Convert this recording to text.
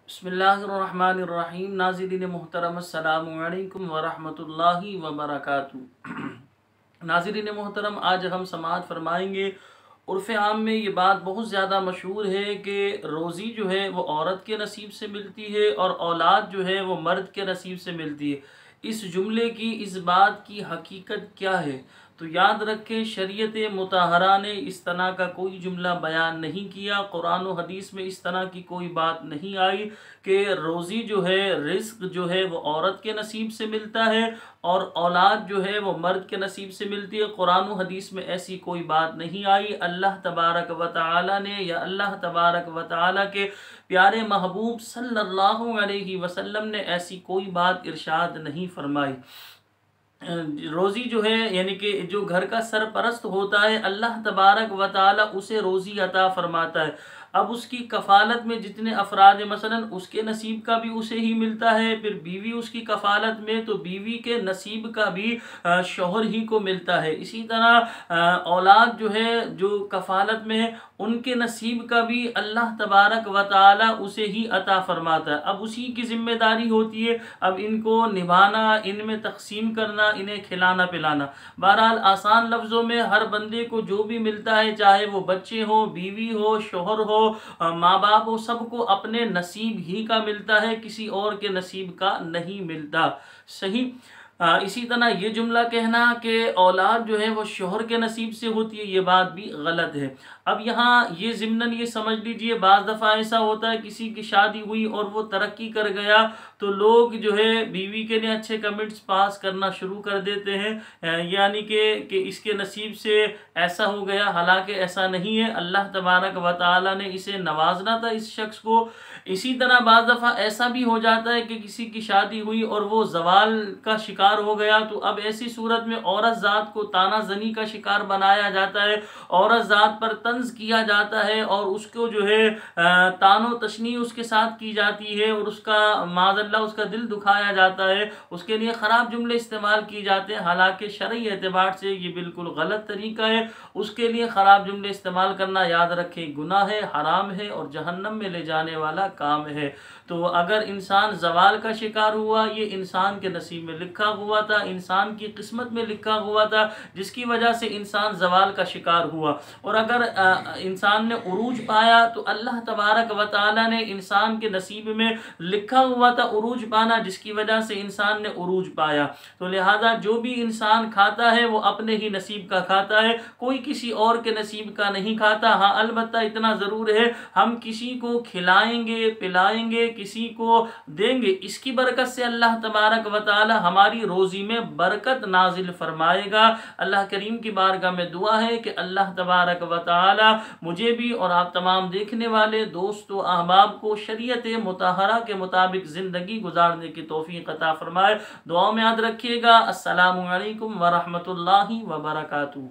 बिस्मिल्लाहिर्रहमानिर्रहीम। नाज़रीन मोहतरम, अस्सलामु अलैकुम वरहमतुल्लाहि वबरकातुहू। नाज़रीन मोहतरम, आज हम समाअत फरमाएंगे। उर्फ़ आम में ये बात बहुत ज़्यादा मशहूर है कि रोज़ी जो है वो औरत के नसीब से मिलती है और औलाद जो है वो मर्द के नसीब से मिलती है। इस जुमले की, इस बात की हकीकत क्या है? तो याद रखें, शरीयत मुताहरा ने इस तरह का कोई जुमला बयान नहीं किया। कुरान और हदीस में इस तरह की कोई बात नहीं आई कि रोज़ी जो है, रिस्क जो है वो औरत के नसीब से मिलता है और औलाद जो है वो मर्द के नसीब से मिलती है। कुरान और हदीस में ऐसी कोई बात नहीं आई। अल्लाह तबारक व तआला ने, या अल्लाह तबारक व तआला के प्यारे महबूब सल्लल्लाहु अलैहि वसल्लम ने ऐसी कोई बात इरशाद नहीं फरमाई। रोज़ी जो है, यानी कि जो घर का सरपरस्त होता है, अल्लाह तबारक व तआला उसे रोज़ी अता फरमाता है। अब उसकी कफ़ालत में जितने अफराद हैं, मसलन उसके नसीब का भी उसे ही मिलता है। फिर बीवी उसकी कफ़ालत में, तो बीवी के नसीब का भी शौहर ही को मिलता है। इसी तरह औलाद जो है, जो कफ़ालत में है, उनके नसीब का भी अल्लाह तबारक व तआला उसे ही अता फरमाता है। अब उसी की ज़िम्मेदारी होती है अब इनको निभाना, इनमें तक़सीम करना, इन्हें खिलाना पिलाना। बहरहाल आसान लफ्ज़ों में हर बंदे को जो भी मिलता है, चाहे वो बच्चे हो, बीवी हो, शौहर हो, माँ बाप हो, सबको अपने नसीब ही का मिलता है, किसी और के नसीब का नहीं मिलता। सही। इसी तरह ये जुमला कहना कि औलाद जो है वो शौहर के नसीब से होती है, ये बात भी गलत है। अब यहाँ ये ज़िम्नन ये समझ लीजिए, बाज़ दफ़ा ऐसा होता है किसी की शादी हुई और वो तरक्की कर गया, तो लोग जो है बीवी के लिए अच्छे कमेंट्स पास करना शुरू कर देते हैं, यानी कि इसके नसीब से ऐसा हो गया। हालांकि ऐसा नहीं है, अल्लाह तबारक व तआला ने इसे नवाजना था, इस शख्स को। इसी तरह बाज़ दफ़ा ऐसा भी हो जाता है कि किसी की शादी हुई और वो ज़वाल का शिकार हो गया, तो अब ऐसी सूरत में औरत ज़ात को ताना ज़नी का शिकार बनाया जाता है, औरत ज़ात पर तंज किया जाता है और उसको जो है तानो तशनी उसके साथ की जाती है और उसका माज़अल्लाह उसका दिल दुखाया जाता है, उसके लिए ख़राब जुमले इस्तेमाल किए जाते हैं। हालांकि शरई एतबार से ये बिल्कुल गलत तरीका है। उसके लिए ख़राब जुमले इस्तेमाल करना, याद रखें, गुनाह है, हराम है और जहन्नम में ले जाने वाला काम है। तो अगर इंसान ज़वाल का शिकार हुआ, ये इंसान के नसीब में लिखा हुआ था, इंसान की किस्मत में लिखा हुआ था, जिसकी वजह से इंसान ज़वाल का शिकार हुआ। और अगर इंसान ने उरूज पाया, तो अल्लाह तबारक व तआला ने इंसान के नसीब में लिखा हुआ था उरूज पाना, जिसकी वजह से इंसान ने उरूज पाया। तो लिहाजा जो भी इंसान खाता है वो अपने ही नसीब का खाता है, कोई किसी और के नसीब का नहीं खाता। हाँ, अलबत्ता इतना ज़रूर है, हम किसी को खिलाएंगे, पिलाएंगे, किसी को देंगे, इसकी बरकत से अल्लाह तबारक व तआला हमारी रोज़ी में बरकत नाजिल फरमाएगा। अल्लाह करीम की बारगाह में दुआ है कि अल्लाह तबारक व तआला मुझे भी और आप तमाम देखने वाले दोस्तों अहबाब को शरीयत मुताहरा के मुताबिक ज़िंदगी गुजारने की तौफीक अता फरमाए। दुआ में याद रखिएगा। अस्सलामु अलैकुम व रहमतुल्लाहि व बरकातुहू।